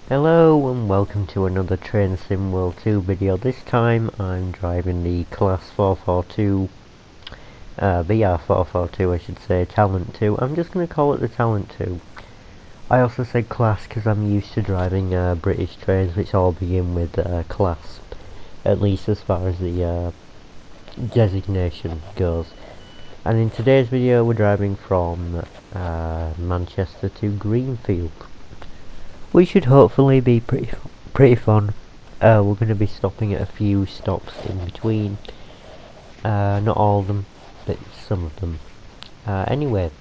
Hello and welcome to another Train Sim World 2 video. This time I'm driving the Class 442, BR442 I should say, Talent 2. I'm just going to call it the Talent 2. I also said class because I'm used to driving British trains which all begin with class, at least as far as the designation goes. And in today's video we're driving from Manchester to Greenfield. We should hopefully be pretty fun. We're going to be stopping at a few stops in between. Not all of them, but some of them. Anyway,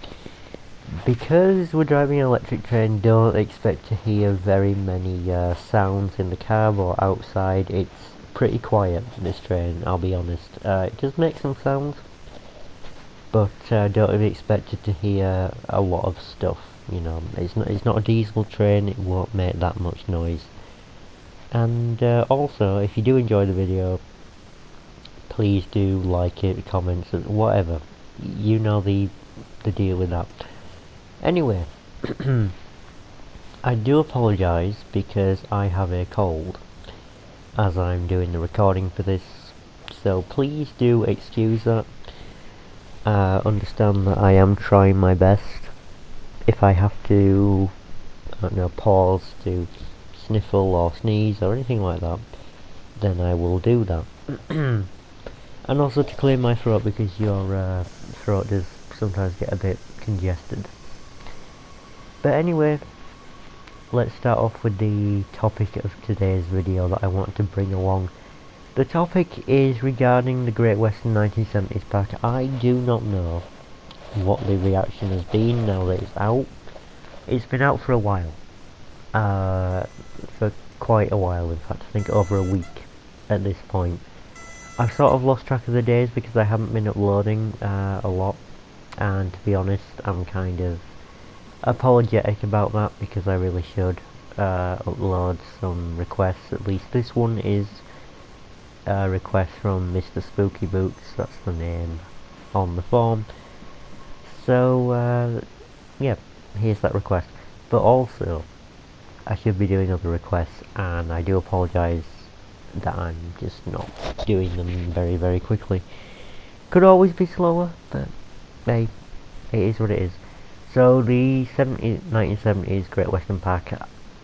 because we're driving an electric train, don't expect to hear very many sounds in the cab or outside. It's pretty quiet, this train, I'll be honest. It does make some sounds, but don't be expected to hear a lot of stuff. You know, it's not a diesel train, it won't make that much noise. And also, if you do enjoy the video, please do like it, comments, whatever. You know the deal with that. Anyway, I do apologise because I have a cold as I'm doing the recording for this, so please do excuse that. Understand that I am trying my best. If I have to, I don't know, pause to sniffle or sneeze or anything like that, then I will do that. And also to clear my throat, because your throat does sometimes get a bit congested. But anyway, let's start off with the topic of today's video that I want to bring along. The topic is regarding the Great Western 1970s pack. I do not know what the reaction has been now that it's out. It's been out for a while. For quite a while, in fact. I think over a week at this point. I've sort of lost track of the days because I haven't been uploading a lot, and to be honest, I'm kind of apologetic about that because I really should upload some requests. At least this one is a request from Mr. Spooky Boots, that's the name on the form. So yeah, here's that request. But also, I should be doing other requests, and I do apologise that I'm just not doing them very quickly. Could always be slower, but hey, it is what it is. So the 1970s Great Western pack,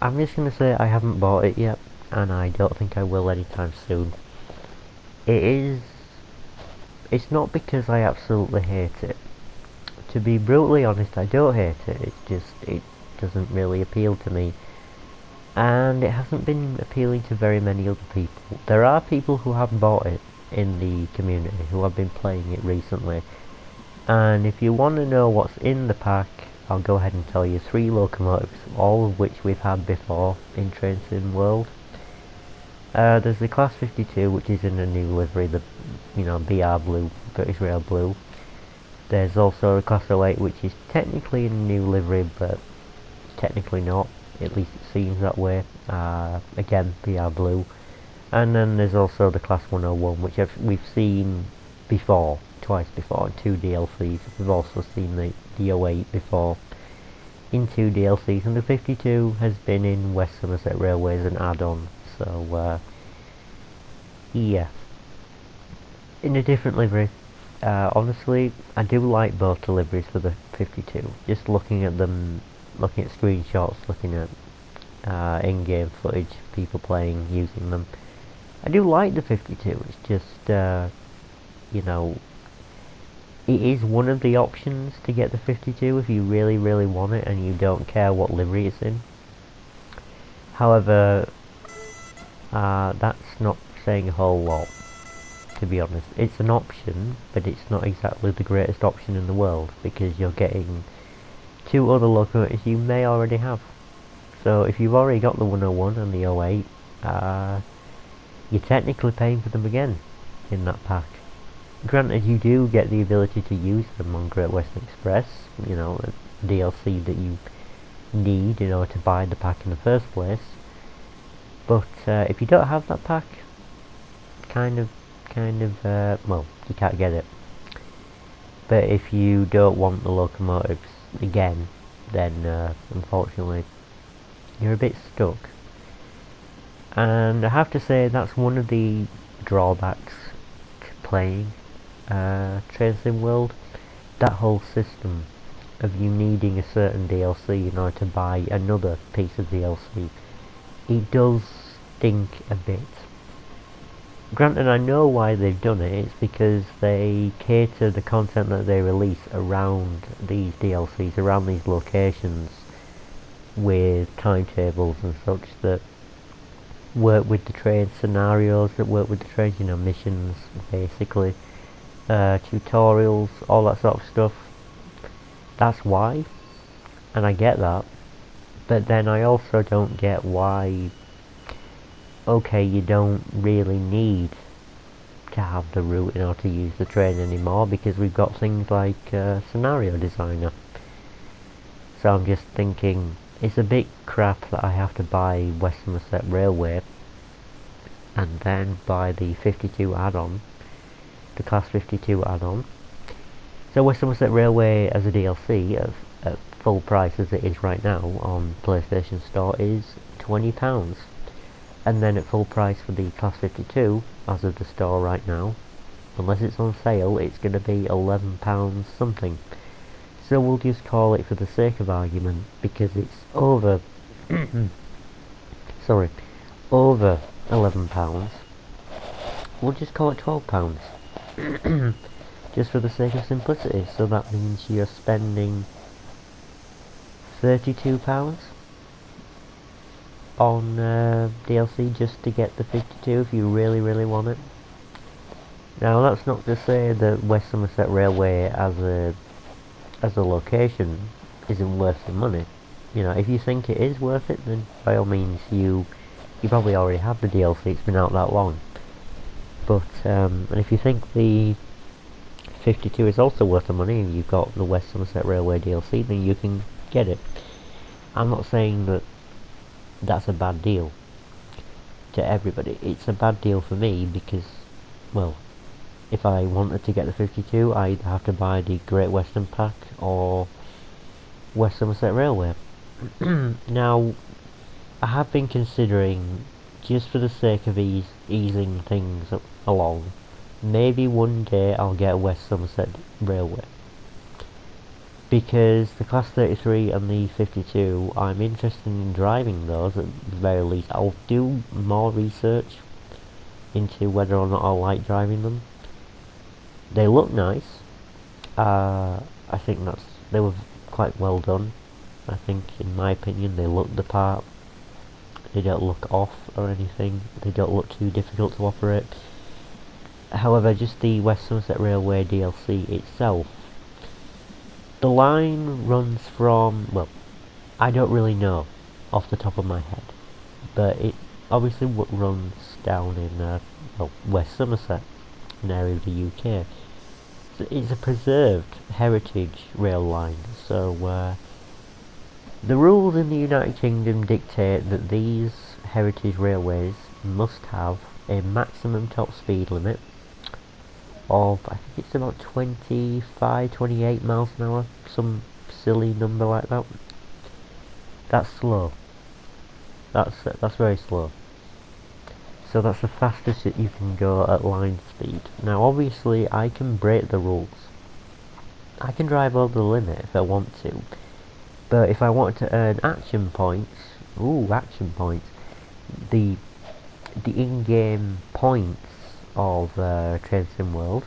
I'm just going to say I haven't bought it yet, and I don't think I will anytime soon. It's not because I absolutely hate it. To be brutally honest, I don't hate it, it's just, it doesn't really appeal to me. And it hasn't been appealing to very many other people. There are people who have bought it in the community, who have been playing it recently. And if you want to know what's in the pack, I'll go ahead and tell you 3 locomotives, all of which we've had before in Train Sim World. There's the Class 52, which is in a new livery, the BR Blue, British Rail Blue. There's also a Class 08, which is technically in a new livery, but technically not. At least it seems that way. Again, BR Blue. And then there's also the Class 101, which we've seen before, twice before, in 2 DLCs. We've also seen the 08 before in 2 DLCs, and the 52 has been in West Somerset Railway as an add-on. So, yeah. In a different livery. Honestly, I do like both deliveries for the 52. Just looking at them, looking at screenshots, looking at in-game footage, people playing, using them. I do like the 52, it's just, you know, it is one of the options to get the 52 if you really want it and you don't care what livery it's in. However, that's not saying a whole lot, to be honest. It's an option, but it's not exactly the greatest option in the world, because you're getting 2 other locomotives you may already have. So if you've already got the 101 and the 08, you're technically paying for them again in that pack. Granted, you do get the ability to use them on Great Western Express, you know, a DLC that you need in order to buy the pack in the first place. But if you don't have that pack, well, you can't get it. But if you don't want the locomotives again, then unfortunately you're a bit stuck. And I have to say that's one of the drawbacks to playing Train Sim World. That whole system of you needing a certain DLC in order to buy another piece of DLC. It does stink a bit. Granted, I know why they've done it. It's because they cater the content that they release around these DLCs, around these locations, with timetables and such that work with the train scenarios, that work with the trains, missions, basically, tutorials, all that sort of stuff. That's why, and I get that, but then I also don't get why, okay, you don't really need to have the route in order to use the train anymore, because we've got things like Scenario Designer. So I'm just thinking, it's a bit crap that I have to buy West Somerset Railway and then buy the 52 add-on, the Class 52 add-on. So West Somerset Railway as a DLC at full price as it is right now on PlayStation Store is £20. And then at full price for the Class 52 as of the store right now, unless it's on sale, it's going to be £11 something. So we'll just call it, for the sake of argument, because it's over sorry, over £11, we'll just call it £12. Just for the sake of simplicity. So that means you're spending £32 on DLC just to get the 52 if you really want it. Now that's not to say that West Somerset Railway as a location isn't worth the money. If you think it is worth it, then by all means you probably already have the DLC, it's been out that long. But and if you think the 52 is also worth the money and you've got the West Somerset Railway DLC, then you can get it. I'm not saying that that's a bad deal to everybody. It's a bad deal for me because, well, if I wanted to get the 52, I'd have to buy the Great Western Pack or West Somerset Railway. Now, I have been considering, just for the sake of easing things along, maybe one day I'll get a West Somerset Railway. Because the Class 33 and the 52, I'm interested in driving those at the very least. I'll do more research into whether or not I like driving them. They look nice. I think they were quite well done. I think, in my opinion, they look the part. They don't look off or anything. They don't look too difficult to operate. However, just the West Somerset Railway DLC itself, the line runs from, well, I don't really know off the top of my head, but it obviously runs down in West Somerset, an area of the UK. So it's a preserved heritage rail line, so the rules in the United Kingdom dictate that these heritage railways must have a maximum top speed limit of, I think it's about 28 miles an hour, some silly number like that. That's slow. That's very slow. So that's the fastest that you can go at line speed. Now obviously I can break the rules. I can drive over the limit if I want to. But if I wanted to earn action points, the in-game points of Train Sim World,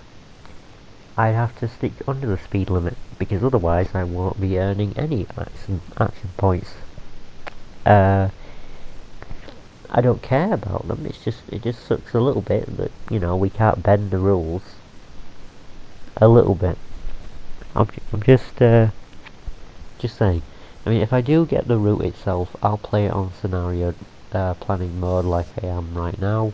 I'd have to stick under the speed limit, because otherwise I won't be earning any action points. I don't care about them. It just sucks a little bit that we can't bend the rules a little bit. I'm just saying. I mean, if I do get the route itself, I'll play it on scenario planning mode like I am right now.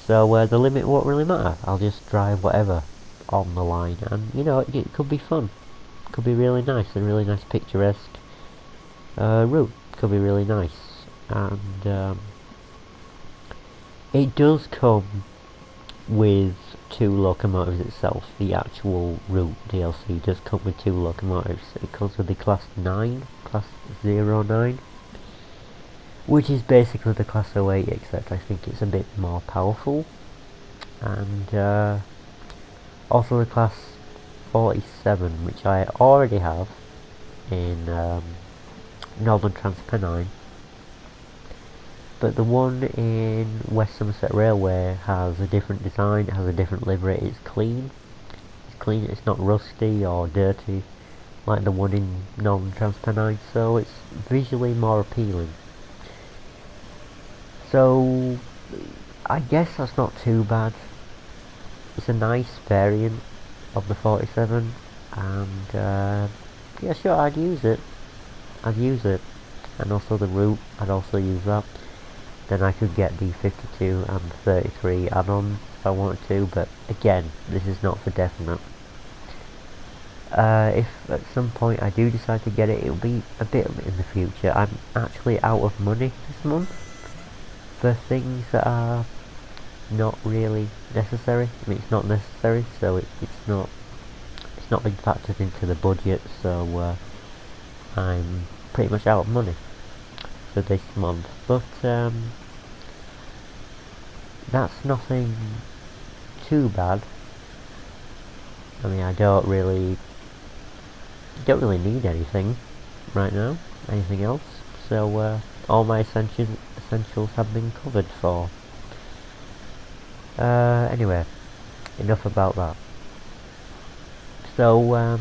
So the limit won't really matter. I'll just drive whatever on the line, and it could be fun. Could be really nice, and really nice picturesque route. Could be really nice, and it does come with 2 locomotives itself. The actual route DLC does come with 2 locomotives. It comes with the Class 9, Class 09, which is basically the Class 08, except I think it's a bit more powerful. And also the Class 47, which I already have in Northern Transpennine. But the one in West Somerset Railway has a different design, it has a different livery, it's clean. It's clean, it's not rusty or dirty like the one in Northern Transpennine, so it's visually more appealing. So I guess that's not too bad. It's a nice variant of the 47, and yeah, sure, I'd use it. And also the route, I'd also use that. Then I could get the 52 and 33 add-ons if I wanted to, but again, this is not for definite. If at some point I do decide to get it, it'll be a bit in the future. I'm actually out of money this month for things that are not really necessary. I mean, it's not necessary, so it's not been factored into the budget, so I'm pretty much out of money for this month. But that's nothing too bad. I mean, I don't really need anything right now, anything else. So all my essentials have been covered for. Anyway, enough about that. So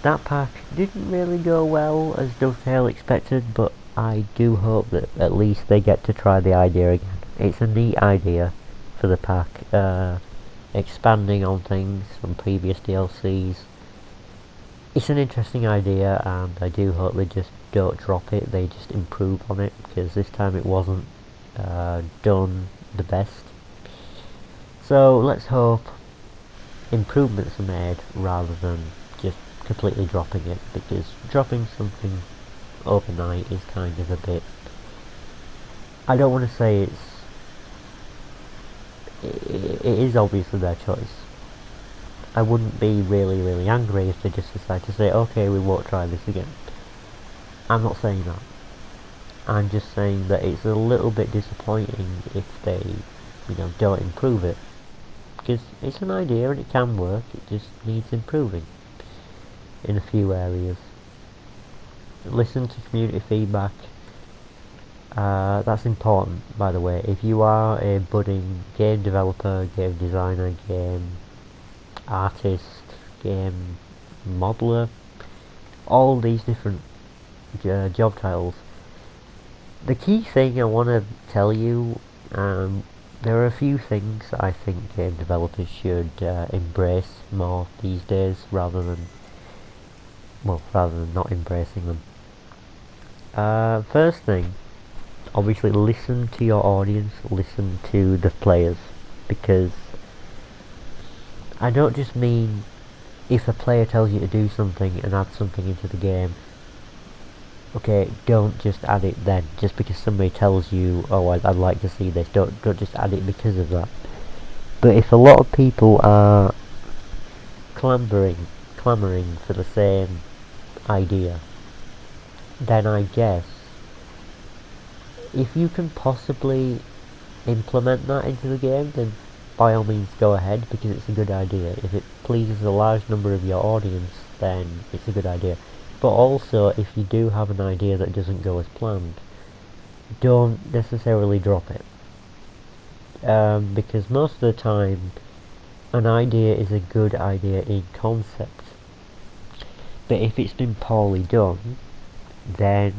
that pack didn't really go well as Dovetail expected, but I do hope that at least they get to try the idea again. It's a neat idea for the pack, expanding on things from previous DLCs. It's an interesting idea, and I do hope they just don't drop it, they just improve on it, because this time it wasn't done the best. So let's hope improvements are made rather than just completely dropping it, because dropping something overnight is kind of a bit, I don't want to say it is obviously their choice. I wouldn't be really angry if they just decide to say, okay, we won't try this again. I'm not saying that. I'm just saying that it's a little bit disappointing if they, don't improve it. Because it's an idea and it can work, it just needs improving in a few areas. Listen to community feedback. That's important, by the way. If you are a budding game developer, game designer, game artist, game modeler, all these different job titles, the key thing I want to tell you, there are a few things I think game developers should embrace more these days rather than not embracing them. First thing, obviously listen to your audience, listen to the players, because I don't just mean if a player tells you to do something and add something into the game, okay, don't just add it then, just because somebody tells you, oh, I'd like to see this, don't just add it because of that. But if a lot of people are clamouring for the same idea, then I guess if you can possibly implement that into the game, then by all means go ahead, because it's a good idea. If it pleases a large number of your audience, then it's a good idea. But also, if you do have an idea that doesn't go as planned, don't necessarily drop it. Because most of the time, an idea is a good idea in concept. But if it's been poorly done, then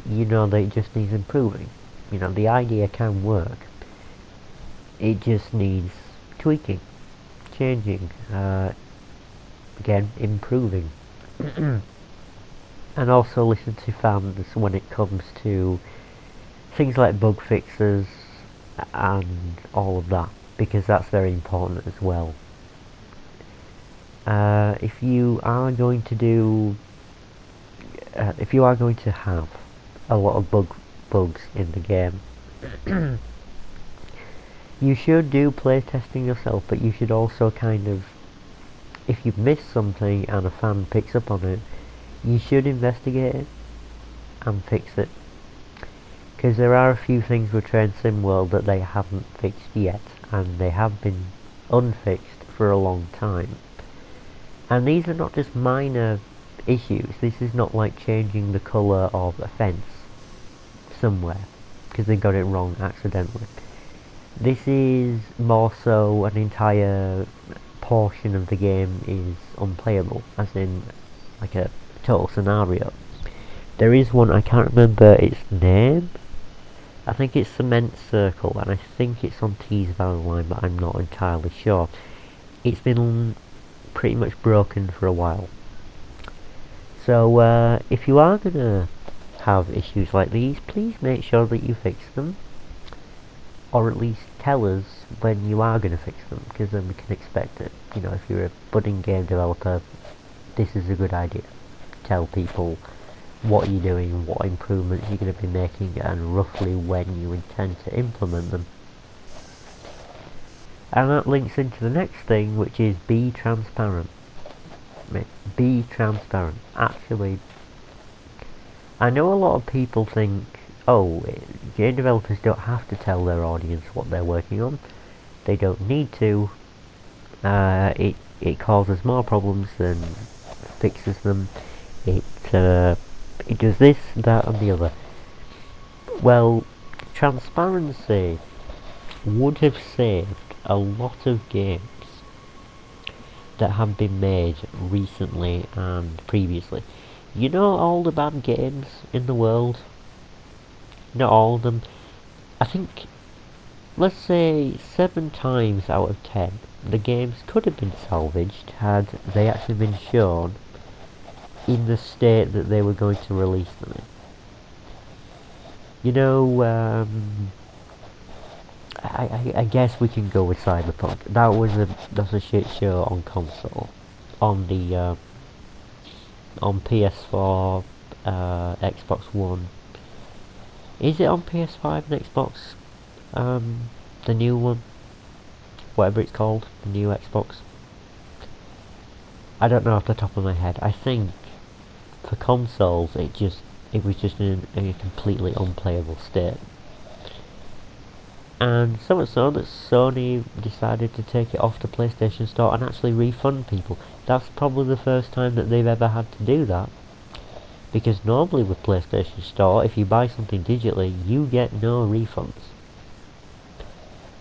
you know that it just needs improving. The idea can work. It just needs tweaking, changing, again, improving. And also listen to fans when it comes to things like bug fixes and all of that, because that's very important as well. If you are going to have a lot of bugs in the game, you should do playtesting yourself, but you should also kind of, if you've missed something and a fan picks up on it, you should investigate it and fix it, Because there are a few things with Train Sim World that they haven't fixed yet, and they have been unfixed for a long time. And these are not just minor issues. This is not like changing the colour of a fence somewhere because they got it wrong accidentally. This is more so an entire portion of the game is unplayable, as in like a total scenario. There is one, I can't remember its name. I think it's Cement Circle, and I think it's on Tees Valley Line, but I'm not entirely sure. It's been pretty much broken for a while. So if you are gonna have issues like these, please make sure that you fix them, or at least tell us when you are gonna fix them, because then we can expect it. You know, if you're a budding game developer, this is a good idea. Tell people what you're doing, what improvements you're going to be making, and roughly when you intend to implement them. And that links into the next thing, which is be transparent. Be transparent. Actually, I know a lot of people think, oh, game developers don't have to tell their audience what they're working on. They don't need to. It causes more problems than fixes them. It does this, that, and the other. Well, transparency would have saved a lot of games that have been made recently and previously. You know all the bad games in the world? Not all of them. I think, let's say 7 times out of 10, the games could have been salvaged had they actually been shown in the state that they were going to release them in. You know, I guess we can go with Cyberpunk. That's a shit show on console, on the on PS4, Xbox One. Is it on PS5 and Xbox? The new one, whatever it's called, the new Xbox. I don't know off the top of my head. I think for consoles, it was just in a completely unplayable state. And so much so that Sony decided to take it off the PlayStation Store and actually refund people. That's probably the first time that they've ever had to do that. Because normally with PlayStation Store, if you buy something digitally, you get no refunds.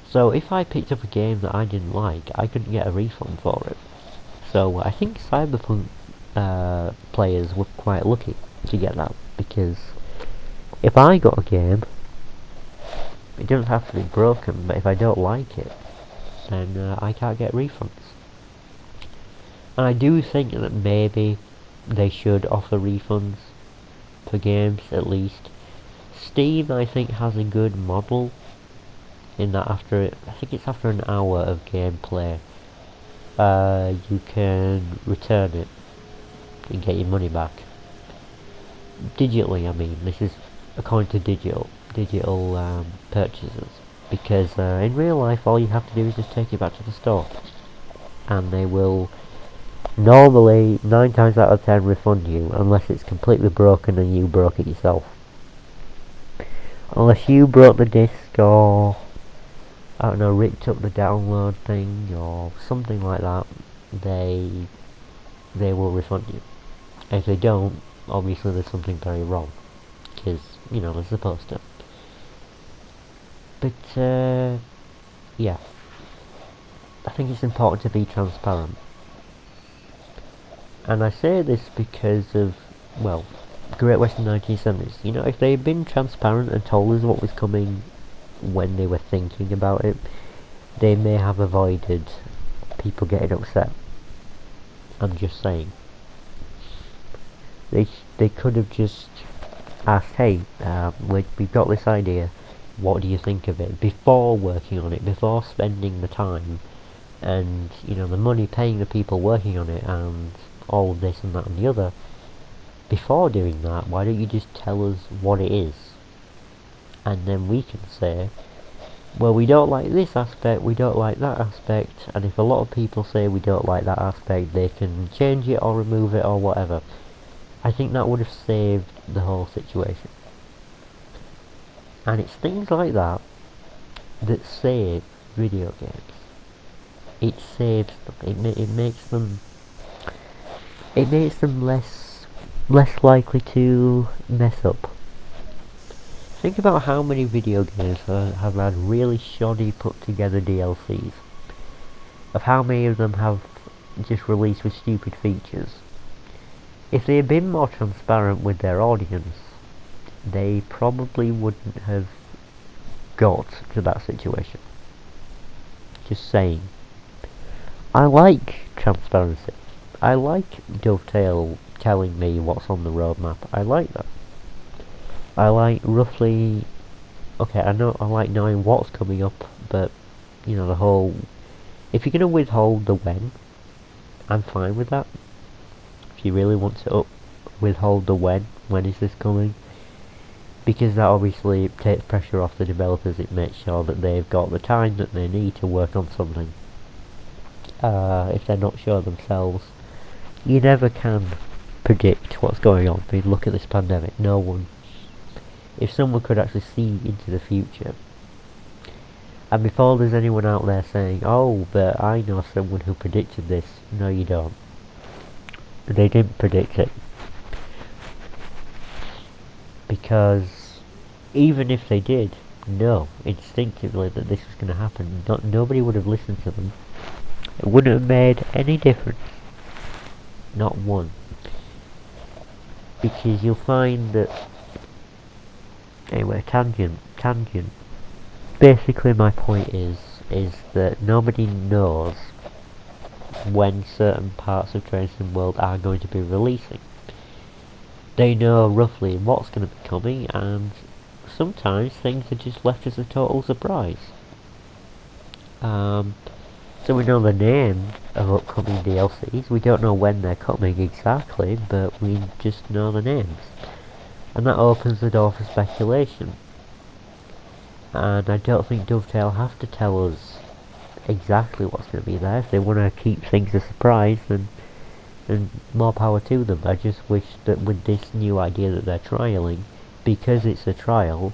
So if I picked up a game that I didn't like, I couldn't get a refund for it. So I think Cyberpunk players were quite lucky to get that, because if I got a game, it doesn't have to be broken, but if I don't like it, then I can't get refunds. And I do think that maybe they should offer refunds for games, at least. Steam, I think, has a good model in that I think it's after an hour of gameplay, you can return it and get your money back. Digitally, I mean, this is according to digital purchases, because in real life all you have to do is just take it back to the store, and they will normally 9 times out of 10 refund you, unless it's completely broken and you broke it yourself. Unless you broke the disc, or I don't know, ripped up the download thing or something like that, they will refund you. If they don't, obviously there's something very wrong, because, you know, they're supposed to. But, yeah, I think it's important to be transparent. And I say this because of, well, Great Western 1970s. You know, if they had been transparent and told us what was coming when they were thinking about it, they may have avoided people getting upset. I'm just saying. They could have just asked, hey, we've got this idea, what do you think of it, before working on it, before spending the time and, you know, the money, paying the people working on it, and all of this and that and the other. Before doing that, why don't you just tell us what it is, and then we can say, well, we don't like this aspect, we don't like that aspect, and if a lot of people say we don't like that aspect, they can change it or remove it or whatever. I think that would have saved the whole situation. And it's things like that that save video games. It saves them. It makes them less likely to mess up. Think about how many video games have had really shoddy put together DLCs. Of how many of them have just released with stupid features. If they had been more transparent with their audience, they probably wouldn't have got to that situation. Just saying. I like transparency. I like Dovetail telling me what's on the roadmap. I like that. I like roughly... Okay, I like knowing what's coming up, but, you know, the whole... If you're going to withhold the I'm fine with that. If you really want to withhold the when is this coming? Because that obviously takes pressure off the developers. It makes sure that they've got the time that they need to work on something. If they're not sure themselves, you never can predict what's going on. I mean, look at this pandemic. No one... If someone could actually see into the future, and before there's anyone out there saying, oh, but I know someone who predicted this, no you don't. They didn't predict it. Because even if they did know instinctively that this was going to happen, nobody would have listened to them. It wouldn't have made any difference. Not one. Because you'll find that... Anyway, tangent. Basically my point is that nobody knows when certain parts of Train Sim World are going to be releasing. They know roughly what's going to be coming, and sometimes things are just left as a total surprise. So we know the name of upcoming DLCs. We don't know when they're coming exactly, but we just know the names. And that opens the door for speculation. And I don't think Dovetail have to tell us exactly what's going to be there. If they want to keep things a surprise, then more power to them. I just wish that with this new idea that they're trialling, because it's a trial,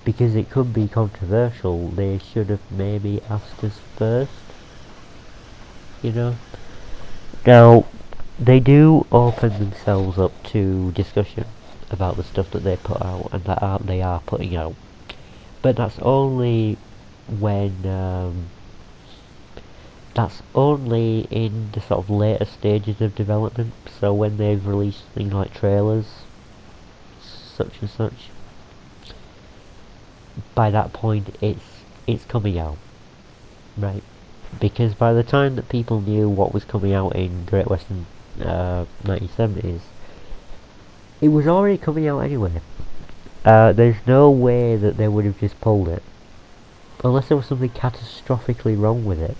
because it could be controversial, they should have maybe asked us first. You know? Now, they do open themselves up to discussion about the stuff that they put out and that they are putting out. But that's only when that's only in the sort of later stages of development. So when they've released things like trailers, such and such, by that point it's coming out, right? Because by the time that people knew what was coming out in Great Western 1970s, it was already coming out anyway. There's no way that they would have just pulled it, unless there was something catastrophically wrong with it,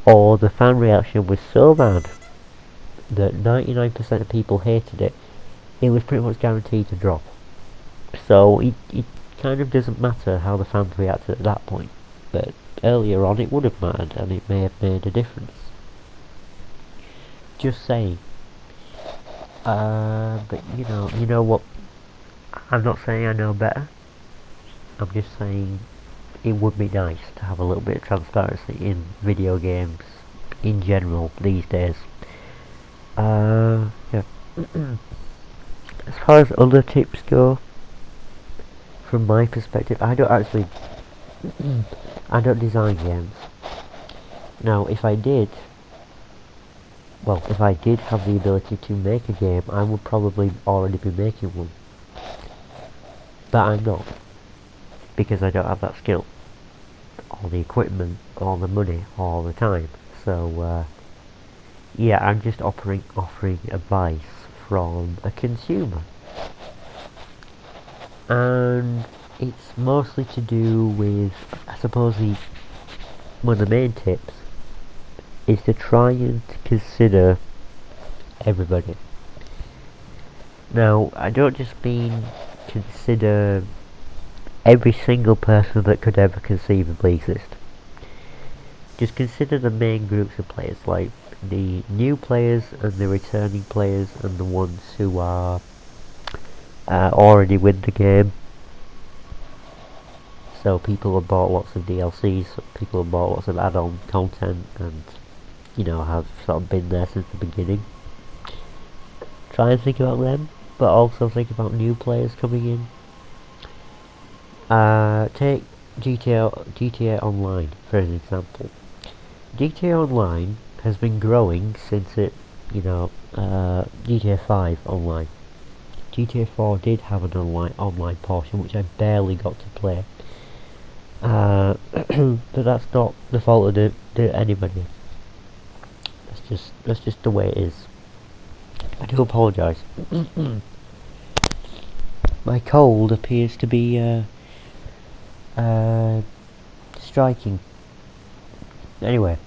or the fan reaction was so bad that 99% of people hated it. It was pretty much guaranteed to drop. So it kind of doesn't matter how the fans reacted at that point, but earlier on it would have mattered, and it may have made a difference. Just saying. But you know what? I'm not saying I know better. I'm just saying it would be nice to have a little bit of transparency in video games in general these days. Yeah. As far as other tips go, from my perspective, I don't design games. Now, if I did have the ability to make a game, I would probably already be making one. But I'm not, because I don't have that skill, or the equipment, or the money, or the time. So, yeah, I'm just offering advice from a consumer. And it's mostly to do with, I suppose, one of the main tips is to try and consider everybody. Now, I don't just mean consider every single person that could ever conceivably exist. Just consider the main groups of players, like the new players and the returning players and the ones who are already with the game. So people have bought lots of DLCs, people have bought lots of add-on content, and you know, have sort of been there since the beginning. Try and think about them, but also think about new players coming in. Take GTA Online for an example. GTA Online has been growing since GTA 5 Online. GTA 4 did have an online portion which I barely got to play. But that's not the fault of anybody. That's just the way it is. I do apologise. My cold appears to be striking. Anyway,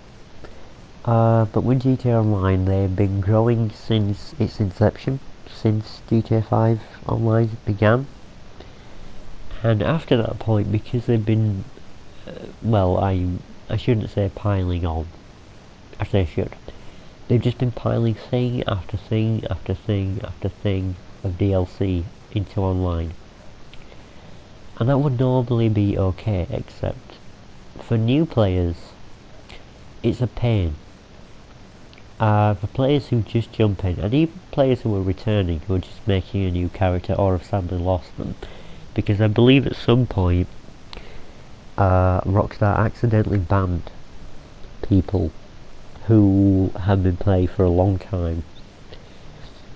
but with GTA Online, they've been growing since its inception, since GTA 5 Online began. And after that point, because they've been, I shouldn't say piling on. Actually, I should. They've just been piling thing after thing after thing after thing of DLC into online. And that would normally be okay, except for new players, it's a pain. For players who just jump in, and even players who are returning, who are just making a new character or have sadly lost them, because I believe at some point Rockstar accidentally banned people who have been playing for a long time,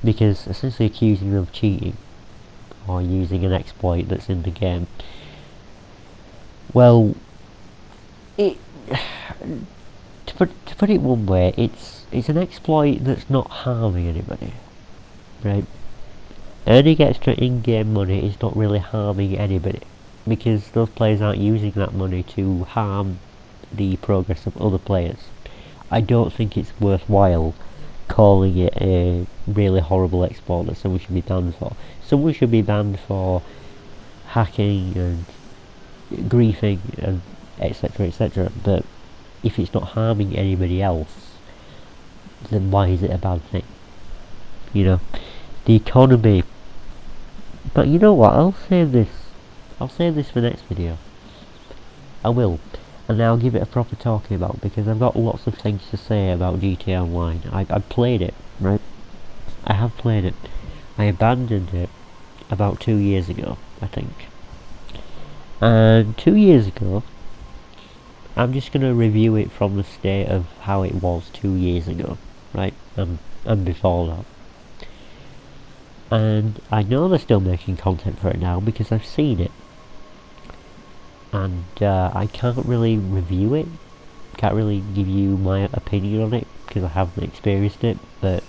because essentially accusing them of cheating or using an exploit that's in the game. Well, to put it one way, it's an exploit that's not harming anybody, right? Earning extra in-game money is not really harming anybody, because those players aren't using that money to harm the progress of other players. I don't think it's worthwhile calling it a really horrible exploit that someone should be banned for. Someone should be banned for hacking and griefing and etc, etc, but if it's not harming anybody else, then why is it a bad thing? You know, the economy. But you know what, I'll save this for next video. I will. And I'll give it a proper talking about, because I've got lots of things to say about GTA Online. I've played it, right? I have played it. I abandoned it about 2 years ago, I think. And 2 years ago, I'm just going to review it from the state of how it was 2 years ago, right? And before that. And I know they're still making content for it now, because I've seen it. And I can't really review it, can't really give you my opinion on it, because I haven't experienced it, but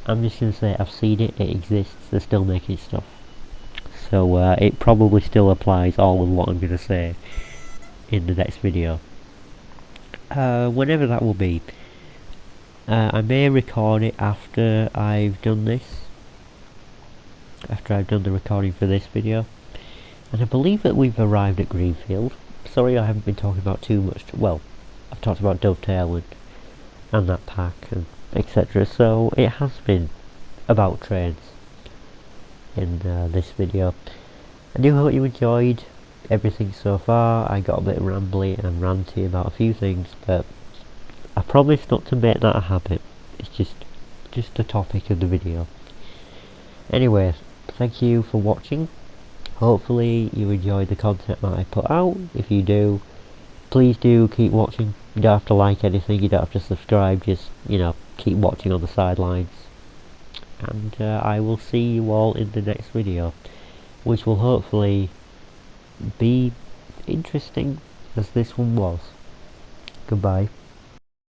I'm just going to say I've seen it, it exists, they're still making stuff. So it probably still applies, all of what I'm going to say in the next video. Whenever that will be. I may record it after I've done this, after I've done the recording for this video. And I believe that we've arrived at Greenfield. Sorry I haven't been talking about too much. Well, I've talked about Dovetail and that pack and etc. So it has been about trains in this video. I do hope you enjoyed everything so far. I got a bit rambly and ranty about a few things, but I promise not to make that a habit. It's just the topic of the video. Anyway, thank you for watching. Hopefully you enjoyed the content that I put out. If you do, please do keep watching. You don't have to like anything, you don't have to subscribe, just, you know, keep watching on the sidelines. And I will see you all in the next video, which will hopefully be interesting as this one was. Goodbye.